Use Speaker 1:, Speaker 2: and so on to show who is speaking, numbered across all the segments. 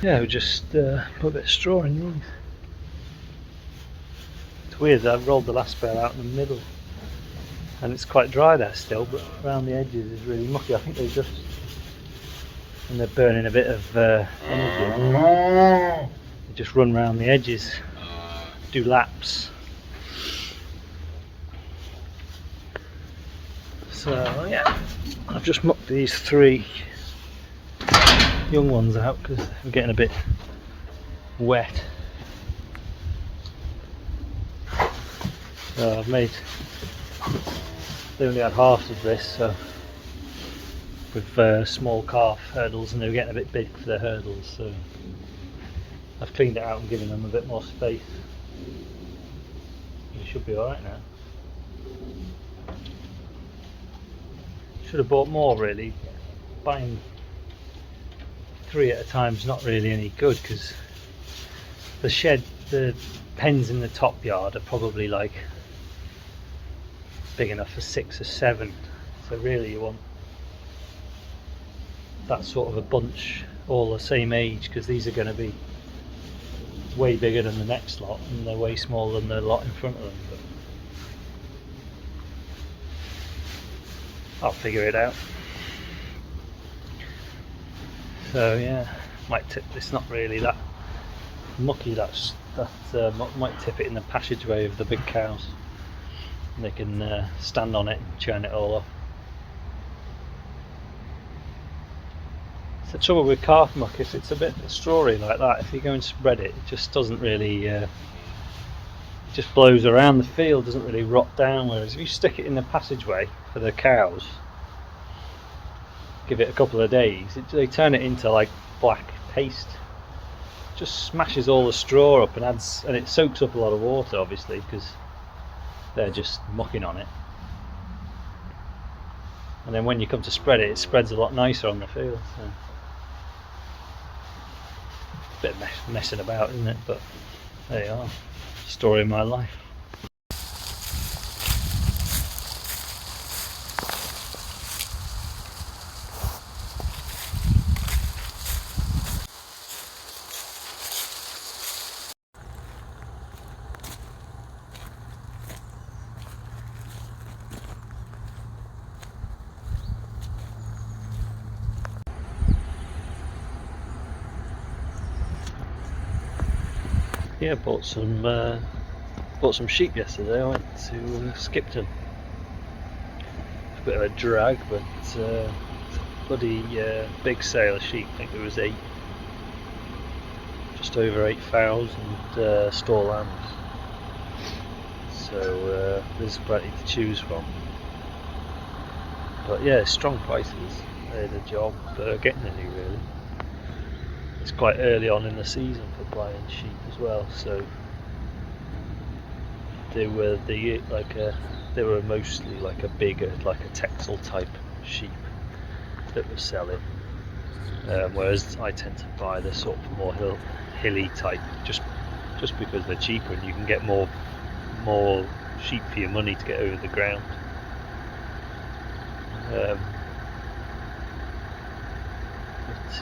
Speaker 1: yeah, we just put a bit of straw in these. It's weird, I've rolled the last bale out in the middle and it's quite dry there still, but around the edges is really mucky. I think they just, and they're burning a bit of energy, they just run around the edges, do laps. So yeah, I've just mucked these 3 young ones out because they're getting a bit wet. So I've made, they only had half of this, so with small calf hurdles, and they were getting a bit big for their hurdles, so I've cleaned it out and given them a bit more space. They should be alright now. Should have bought more really. Buying 3 at a time is not really any good because the pens in the top yard are probably like big enough for 6 or 7, so really you want that sort of a bunch all the same age, because these are going to be way bigger than the next lot and they're way smaller than the lot in front of them, but I'll figure it out. So yeah, might tip, it's not really that mucky, might tip it in the passageway of the big cows and they can stand on it and churn it all off. It's the trouble with calf muck, if it's a bit strawy like that, if you go and spread it, it just doesn't really, it just blows around the field, doesn't really rot down, whereas if you stick it in the passageway for the cows, give it a couple of days, they turn it into like black paste. It just smashes all the straw up and it soaks up a lot of water obviously because they're just mucking on it. And then when you come to spread it, it spreads a lot nicer on the field. So. A bit of messing about, isn't it? But there you are. Story of my life. Yeah, bought some sheep yesterday. I went to Skipton. A bit of a drag, but bloody big sale of sheep. I think there was 8, just over 8,000 store lambs. So there's plenty to choose from. But yeah, strong prices. They did a job getting any really. It's quite early on in the season for buying sheep as well, so they were mostly like a bigger, like a Texel type sheep that was selling, whereas I tend to buy the sort of more hilly type, just because they're cheaper and you can get more sheep for your money to get over the ground. But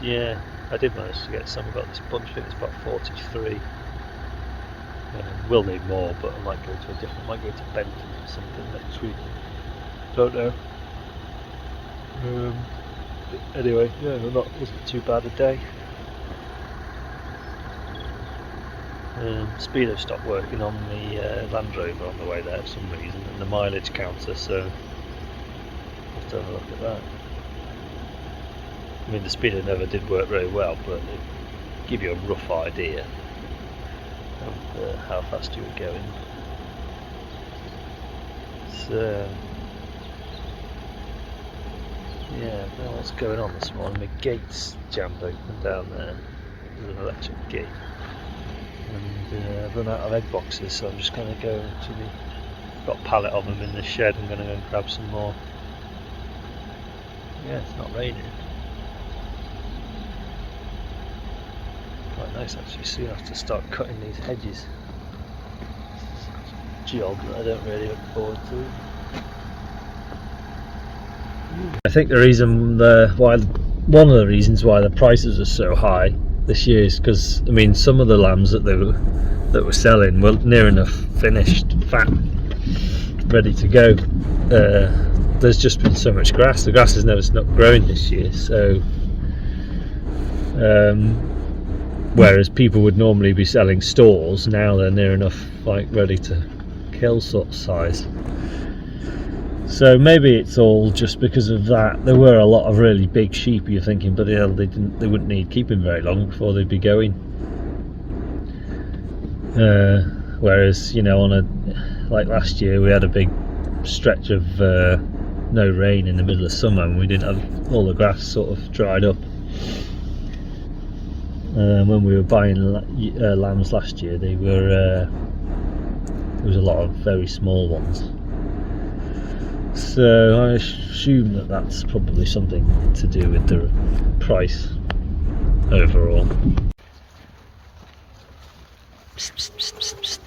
Speaker 1: yeah, I did manage to get some. About this bunch, I think it's about 43. We'll need more, but I might go to Benton or something next week. Don't know. But anyway, yeah, wasn't too bad a day. Speedo stopped working on the Land Rover on the way there for some reason, and the mileage counter, so I'll have to have a look at that. I mean, the Speedo never did work very well, but it give you a rough idea of how fast you were going. So yeah, I don't know what's going on this morning. The gate's jammed open down there. There's an electric gate, and I've run out of egg boxes, so I'm just going to go to got a pallet of them in the shed. I'm going to go and grab some more. Yeah, it's not raining. Quite nice actually. Soon I have to start cutting these hedges. Job that I don't really look forward to. I think one of the reasons why the prices are so high this year, because I mean some of the lambs that were selling were near enough finished, fat, ready to go. There's just been so much grass. The grass has never stopped growing this year, so whereas people would normally be selling stores, now they're near enough like ready to kill sort of size. So maybe it's all just because of that. There were a lot of really big sheep. You're thinking, but they wouldn't need keeping very long before they'd be going. Whereas, you know, like last year, we had a big stretch of no rain in the middle of summer, and we didn't have all the grass sort of dried up. When we were buying lambs last year, there was a lot of very small ones. So I assume that that's probably something to do with the price overall. Psst, psst, psst, psst, psst.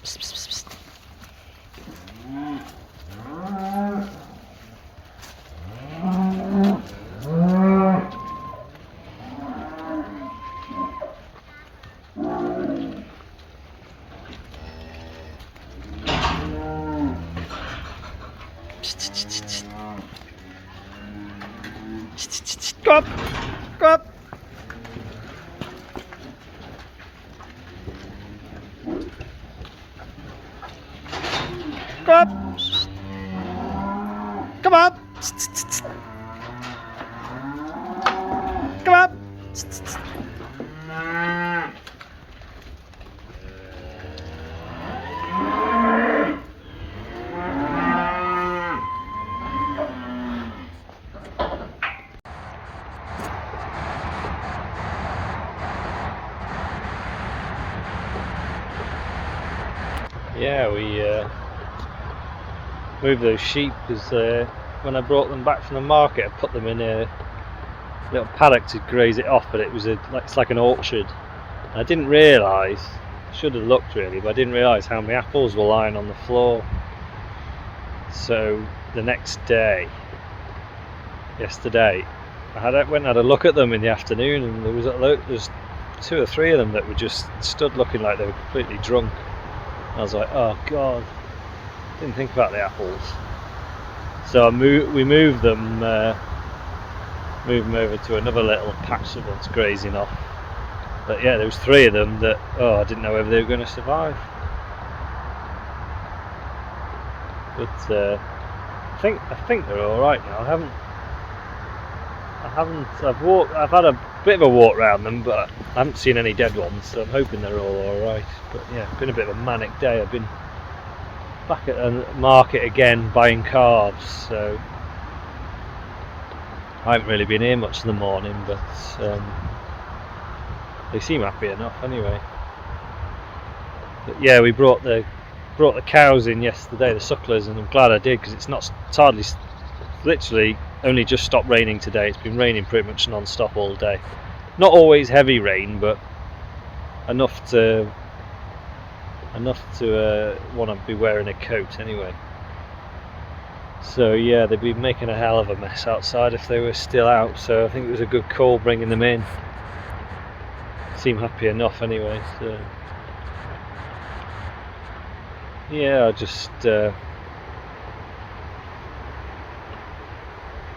Speaker 1: Psst, psst, psst, psst. Go up! Go up! Go up! Come on! Come on! Yeah, we moved those sheep because when I brought them back from the market, I put them in a little paddock to graze it off, but it's like an orchard. And I didn't realise, should have looked really, but I didn't realise how many apples were lying on the floor. So the next day, yesterday, I went and had a look at them in the afternoon, and there was 2 or 3 of them that were just stood looking like they were completely drunk. I was like, oh god, didn't think about the apples. So we moved them over to another little patch that was grazing off. But yeah, there was 3 of them that, I didn't know whether they were going to survive. But I think they're all right now. I've had a bit of a walk around them, but I haven't seen any dead ones, so I'm hoping they're all right. But yeah, it's been a bit of a manic day. I've been back at the market again buying calves, so I haven't really been here much in the morning, but they seem happy enough anyway. But yeah, we brought the cows in yesterday, the sucklers, and I'm glad I did, because it's hardly, literally only just stopped raining today. It's been raining pretty much non-stop all day. Not always heavy rain, but enough to want to be wearing a coat anyway. So yeah, they'd be making a hell of a mess outside if they were still out, so I think it was a good call bringing them in. Seem happy enough anyway, so yeah, I'll just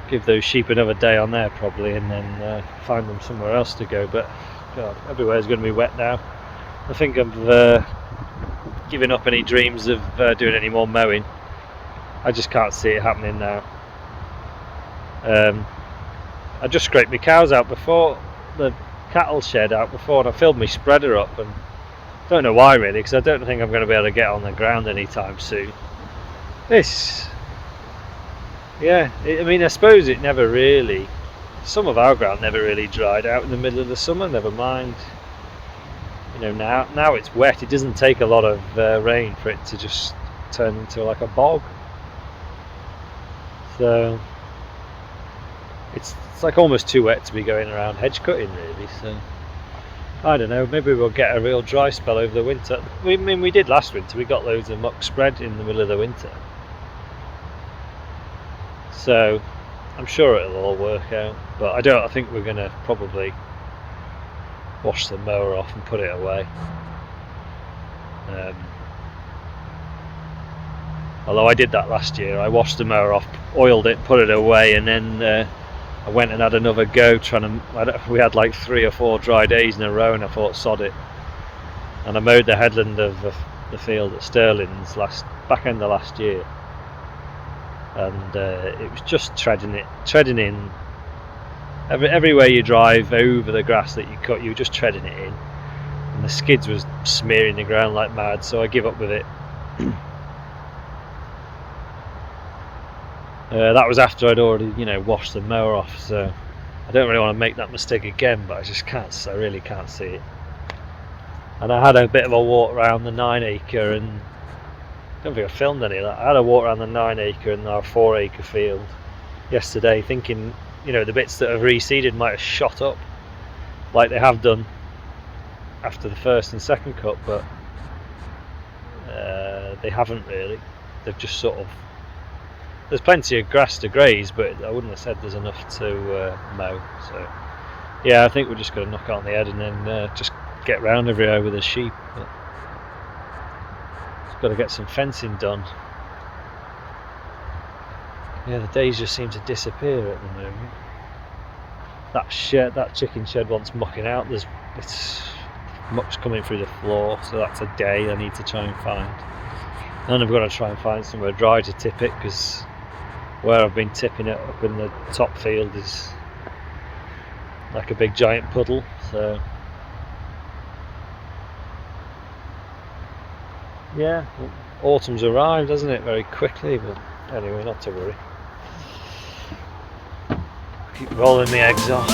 Speaker 1: give those sheep another day on there probably, and then find them somewhere else to go. But God, everywhere's going to be wet now. I think I've given up any dreams of doing any more mowing. I just can't see it happening now. I just scraped my cows out before, the cattle shed out before, and I filled my spreader up, and don't know why really, because I don't think I'm going to be able to get on the ground anytime soon. I mean, I suppose it never really, some of our ground never really dried out in the middle of the summer, never mind. You know, now it's wet. It doesn't take a lot of rain for it to just turn into like a bog. So it's like almost too wet to be going around hedge cutting really. So I don't know, maybe we'll get a real dry spell over the winter. We did last winter. We got loads of muck spread in the middle of the winter. So I'm sure it'll all work out, but I think we're going to probably wash the mower off and put it away. Although I did that last year, I washed the mower off, oiled it, put it away, and then I went and had another go we had like 3 or 4 dry days in a row, and I thought sod it, and I mowed the headland of the field at Stirling's back end of last year, and it was just treading in. Everywhere you drive over the grass that you cut, you were just treading it in, and the skids was smearing the ground like mad, so I give up with it. That was after I'd already, washed the mower off, so I don't really want to make that mistake again, but I really can't see it. And I had a bit of a walk around the 9-acre, and I don't think I filmed any of that. I had a walk around the 9-acre and our 4-acre field yesterday, thinking, the bits that have reseeded might have shot up, like they have done after the first and second cut, but they haven't really. They've just sort of, there's plenty of grass to graze, but I wouldn't have said there's enough to mow. So yeah, I think we're just going to knock it on the head and then just get round everywhere with the sheep. But got to get some fencing done. Yeah, the days just seem to disappear at the moment. That chicken shed wants mucking out. It's muck's coming through the floor, so that's a day I need to try and find. And I've got to try and find somewhere dry to tip it, because where I've been tipping it up in the top field is like a big giant puddle. So yeah, autumn's arrived, hasn't it, very quickly, but anyway, not to worry. Keep rolling the eggs off.